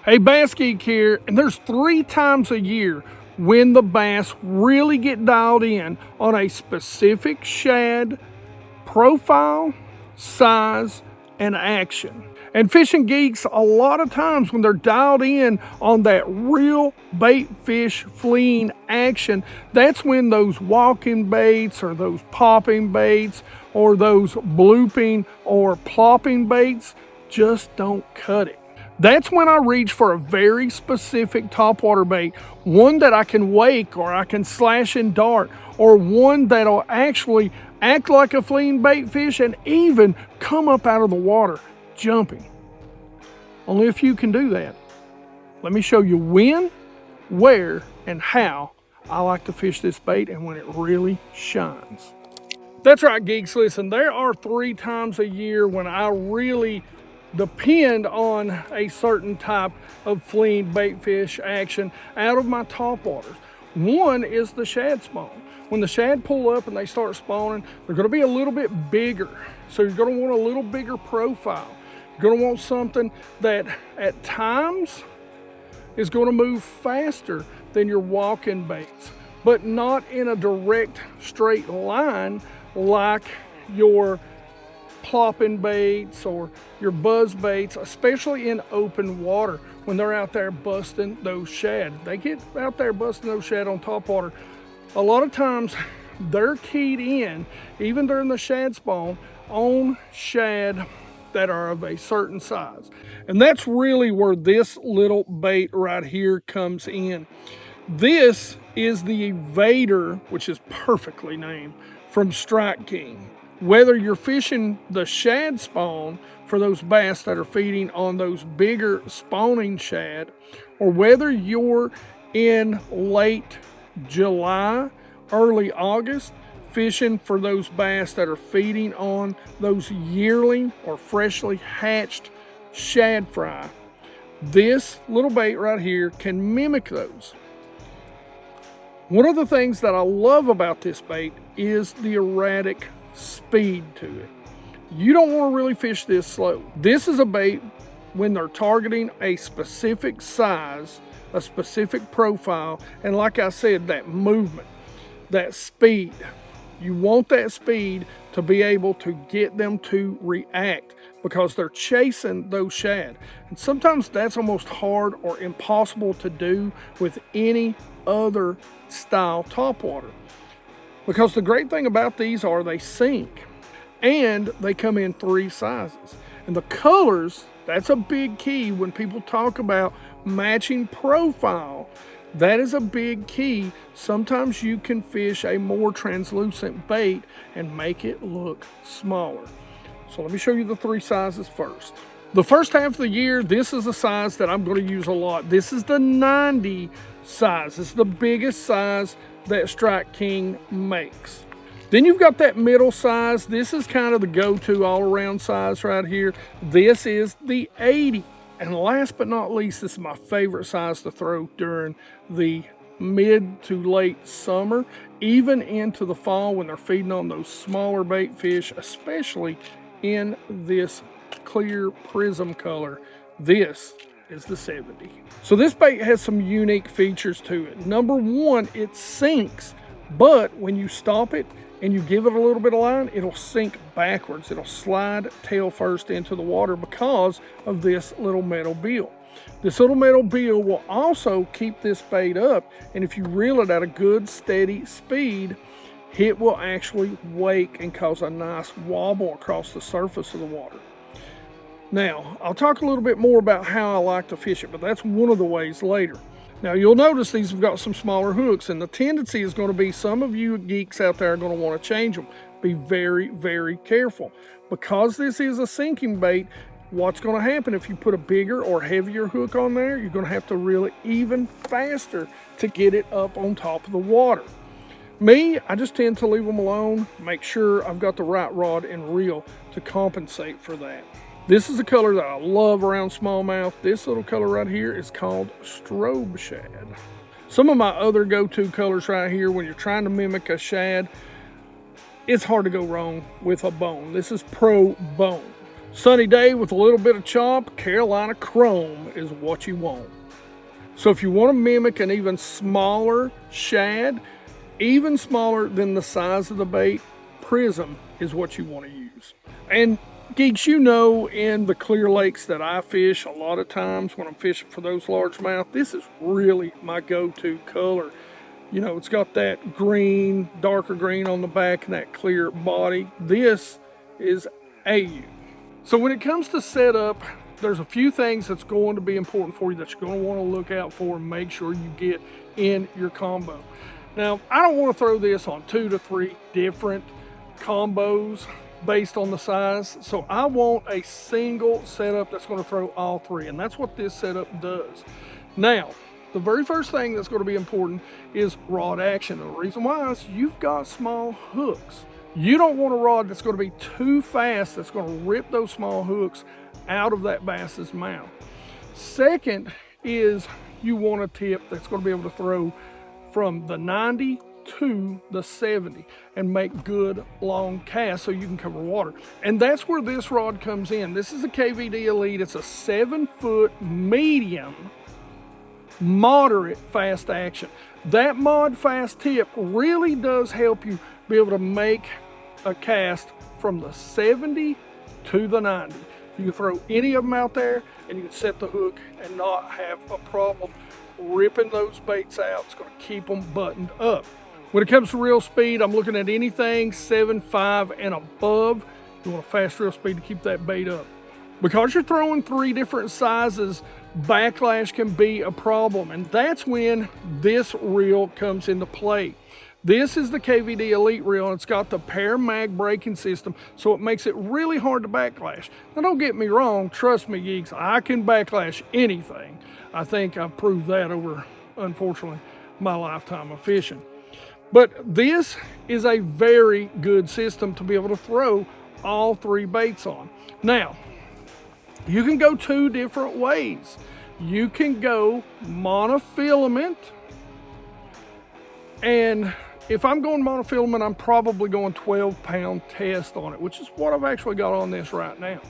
Hey, BassGeek here, and there's 3 times a year when the bass really get dialed in on a specific shad, profile, size, and action. And fishing geeks, a lot of times when they're dialed in on that real bait fish fleeing action, that's when those walking baits or those popping baits or those blooping or plopping baits just don't cut it. That's when I reach for a very specific topwater bait, one that I can wake or I can slash and dart, or one that'll actually act like a fleeing bait fish and even come up out of the water jumping. Only a few can do that. Let me show you when, where, and how I like to fish this bait and when it really shines. That's right, geeks. Listen, there are 3 times a year when I really depend on a certain type of fleeing bait fish action out of my topwaters. One is the shad spawn. When the shad pull up and they start spawning, they're going to be a little bit bigger. So you're going to want a little bigger profile. You're going to want something that at times is going to move faster than your walking baits, but not in a direct straight line like your plopping baits or your buzz baits, especially in open water when they're out there busting those shad. They get out there busting those shad on topwater. A lot of times they're keyed in, even during the shad spawn, on shad that are of a certain size. And that's really where this little bait right here comes in. This is the Evader, which is perfectly named, from Strike King. Whether you're fishing the shad spawn for those bass that are feeding on those bigger spawning shad, or whether you're in late July, early August, fishing for those bass that are feeding on those yearling or freshly hatched shad fry, this little bait right here can mimic those. One of the things that I love about this bait is the erratic speed to it. You don't want to really fish this slow. This is a bait when they're targeting a specific size, a specific profile, and like I said, that movement, that speed. You want that speed to be able to get them to react because they're chasing those shad. And sometimes that's almost hard or impossible to do with any other style topwater. Because the great thing about these are they sink and they come in 3 sizes. And the colors, that's a big key when people talk about matching profile. That is a big key. Sometimes you can fish a more translucent bait and make it look smaller. So let me show you the 3 sizes first. The first half of the year, this is a size that I'm going to use a lot. This is the 90 size. It's the biggest size that Strike King makes. Then you've got that middle size. This is kind of the go-to all-around size right here. This is the 80. And last but not least, this is my favorite size to throw during the mid to late summer, even into the fall when they're feeding on those smaller bait fish, especially in this clear prism color. This is the 70. So this bait has some unique features to it. Number one, it sinks, but when you stop it and you give it a little bit of line, it'll sink backwards. It'll slide tail first into the water because of this little metal bill. This little metal bill will also keep this bait up, and if you reel it at a good steady speed, it will actually wake and cause a nice wobble across the surface of the water. Now, I'll talk a little bit more about how I like to fish it, but that's one of the ways later. Now, you'll notice these have got some smaller hooks, and the tendency is going to be some of you geeks out there are going to want to change them. Be very, very careful. Because this is a sinking bait, what's going to happen if you put a bigger or heavier hook on there, you're going to have to reel it even faster to get it up on top of the water. Me, I just tend to leave them alone, make sure I've got the right rod and reel to compensate for that. This is a color that I love around smallmouth. This little color right here is called strobe shad. Some of my other go-to colors right here when you're trying to mimic a shad, it's hard to go wrong with a bone. This is pro bone. Sunny day with a little bit of chop, Carolina chrome is what you want. So if you want to mimic an even smaller shad, even smaller than the size of the bait, prism is what you want to use. And geeks, you know, in the clear lakes that I fish, a lot of times when I'm fishing for those largemouth, this is really my go-to color. You know, it's got that green, darker green on the back and that clear body. This is AU. So when it comes to setup, there's a few things that's going to be important for you that you're going to want to look out for and make sure you get in your combo. Now, I don't want to throw this on 2 to 3 different combos based on the size. So I want a single setup that's going to throw all 3, and that's what this setup does. Now, the very first thing that's going to be important is rod action. And the reason why is you've got small hooks. You don't want a rod that's going to be too fast that's going to rip those small hooks out of that bass's mouth. Second is you want a tip that's going to be able to throw from the 90 to the 70 and make good long casts so you can cover water. And that's where this rod comes in. This is a KVD Elite. It's a 7-foot medium moderate fast action. That mod fast tip really does help you be able to make a cast from the 70 to the 90. You can throw any of them out there and you can set the hook and not have a problem ripping those baits out. It's going to keep them buttoned up. When it comes to reel speed, I'm looking at anything 7.5 and above. You want a fast reel speed to keep that bait up. Because you're throwing 3 different sizes, backlash can be a problem, and that's when this reel comes into play. This is the KVD Elite reel, and it's got the pair mag braking system, so it makes it really hard to backlash. Now don't get me wrong, trust me geeks, I can backlash anything. I think I've proved that over, unfortunately, my lifetime of fishing. But this is a very good system to be able to throw all 3 baits on. Now, you can go 2 different ways. You can go monofilament, and if I'm going monofilament, I'm probably going 12-pound test on it, which is what I've actually got on this right now.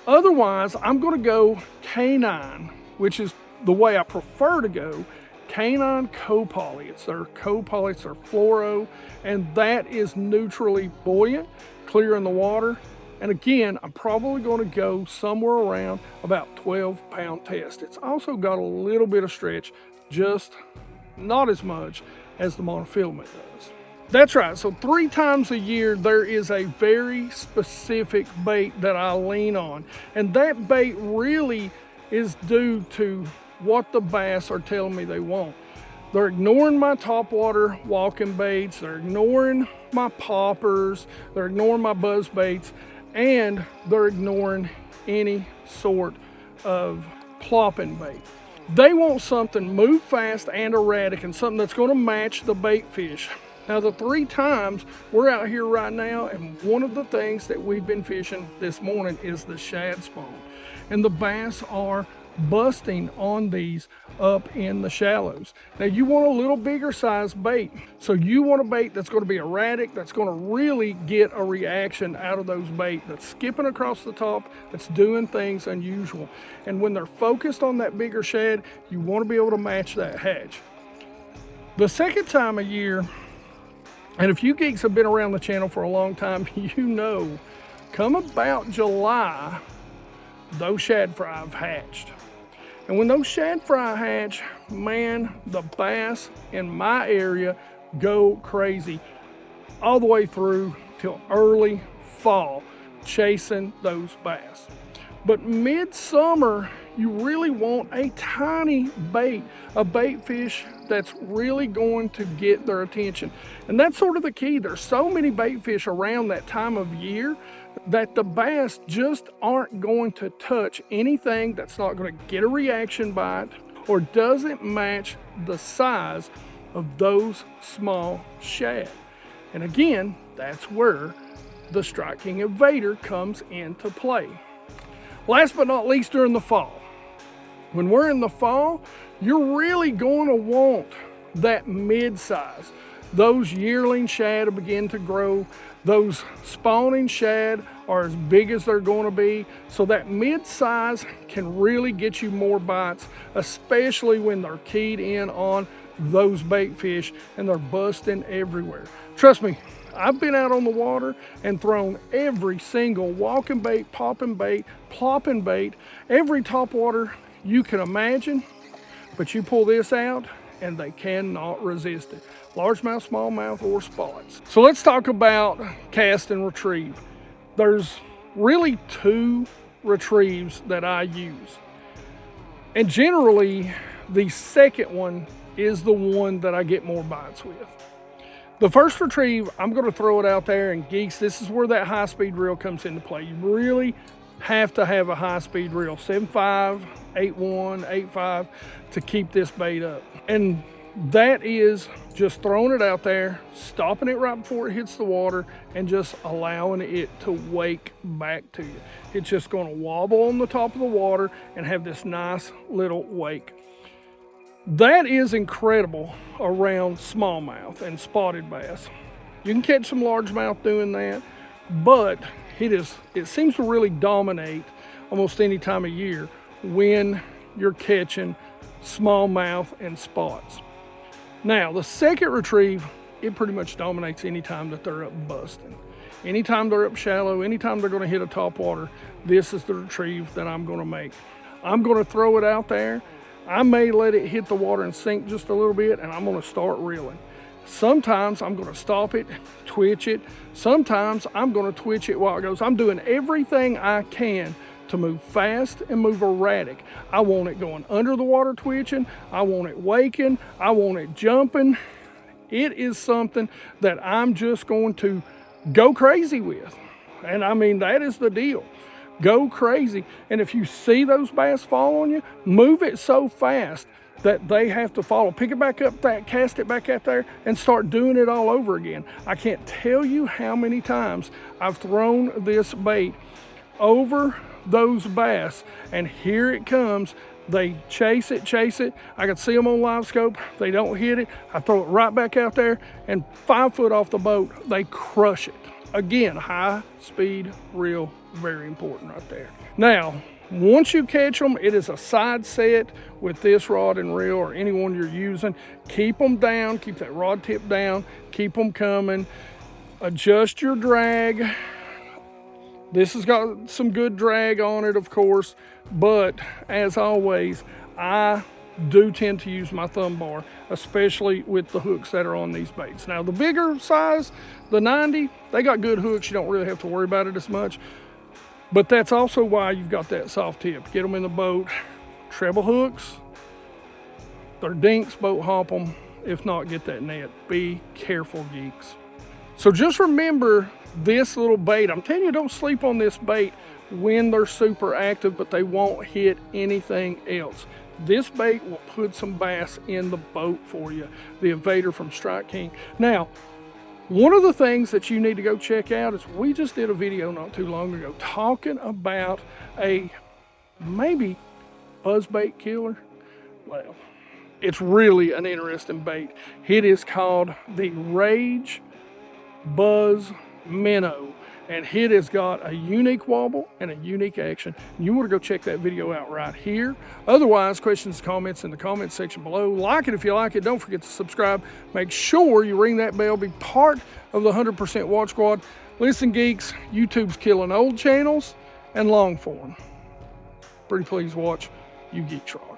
Otherwise, I'm going to go canine, which is the way I prefer to go. Canine copoly. It's their copoly, it's their fluoro, and that is neutrally buoyant, clear in the water. And again, I'm probably going to go somewhere around about 12-pound test. It's also got a little bit of stretch, just not as much as the monofilament does. That's right, so 3 times a year there is a very specific bait that I lean on. And that bait really is due to what the bass are telling me they want. They're ignoring my topwater walking baits, they're ignoring my poppers, they're ignoring my buzzbaits, and they're ignoring any sort of plopping bait. They want something move fast and erratic and something that's going to match the bait fish. Now the 3 times we're out here right now, and one of the things that we've been fishing this morning is the shad spawn. And the bass are busting on these up in the shallows. Now you want a little bigger size bait. So you want a bait that's going to be erratic, that's going to really get a reaction out of those bait, that's skipping across the top, that's doing things unusual. And when they're focused on that bigger shad, you want to be able to match that hatch. The second time of year, and if you geeks have been around the channel for a long time, you know, come about July, those shad fry have hatched. And when those shad fry hatch, man, the bass in my area go crazy all the way through till early fall chasing those bass. But midsummer, you really want a tiny bait, a bait fish that's really going to get their attention. And that's sort of the key. There's so many bait fish around that time of year that the bass just aren't going to touch anything that's not going to get a reaction bite or doesn't match the size of those small shad. And again, that's where the Strike King Invader comes into play. Last but not least, during the fall. When we're in the fall, you're really going to want that mid-size. Those yearling shad will begin to grow. Those spawning shad are as big as they're going to be. So that mid-size can really get you more bites, especially when they're keyed in on those bait fish and they're busting everywhere. Trust me, I've been out on the water and thrown every single walking bait, popping bait, plopping bait, every topwater you can imagine, but you pull this out and they cannot resist it. Largemouth, smallmouth, or spots. So let's talk about cast and retrieve. There's really two retrieves that I use. And generally, the second one is the one that I get more bites with. The first retrieve, I'm going to throw it out there, and geeks, this is where that high-speed reel comes into play. You really have to have a high-speed reel, 7.5, 8.1, 8.5, to keep this bait up. And that is just throwing it out there, stopping it right before it hits the water, and just allowing it to wake back to you. It's just going to wobble on the top of the water and have this nice little wake. That is incredible around smallmouth and spotted bass. You can catch some largemouth doing that, but it seems to really dominate almost any time of year when you're catching smallmouth and spots. Now, the second retrieve, it pretty much dominates any time that they're up busting. Anytime they're up shallow, anytime they're going to hit a topwater, this is the retrieve that I'm going to make. I'm going to throw it out there. I may let it hit the water and sink just a little bit, and I'm going to start reeling. Sometimes I'm going to stop it, twitch it. Sometimes I'm going to twitch it while it goes. I'm doing everything I can to move fast and move erratic. I want it going under the water twitching. I want it waking. I want it jumping. It is something that I'm just going to go crazy with. And I mean, that is the deal. Go crazy. And if you see those bass following you, move it so fast that they have to follow. Pick it back up, cast it back out there, and start doing it all over again. I can't tell you how many times I've thrown this bait over those bass, and here it comes. They chase it. I can see them on live scope. They don't hit it. I throw it right back out there, and 5 foot off the boat, they crush it. Again, high speed reel, very important right there. Now, once you catch them, it is a side set with this rod and reel or any one you're using. Keep them down, keep that rod tip down, keep them coming. Adjust your drag. This has got some good drag on it, of course, but as always, I do tend to use my thumb bar, especially with the hooks that are on these baits. Now, the bigger size, the 90, they got good hooks. You don't really have to worry about it as much, but that's also why you've got that soft tip. Get them in the boat. Treble hooks, they're dinks, boat hop them. If not, get that net. Be careful, geeks. So just remember this little bait. I'm telling you, don't sleep on this bait when they're super active, but they won't hit anything else. This bait will put some bass in the boat for you. The Invader from Strike King. Now, one of the things that you need to go check out is we just did a video not too long ago talking about a maybe buzzbait killer. Well, it's really an interesting bait. It is called the Rage Buzz Minnow, and it has got a unique wobble and a unique action. You want to go check that video out right here. Otherwise, questions, comments in the comments section below. Like it if you like it. Don't forget to subscribe. Make sure you ring that bell. Be part of the 100% Watch Squad. Listen, geeks, YouTube's killing old channels and long form. Pretty please watch you geeks rock.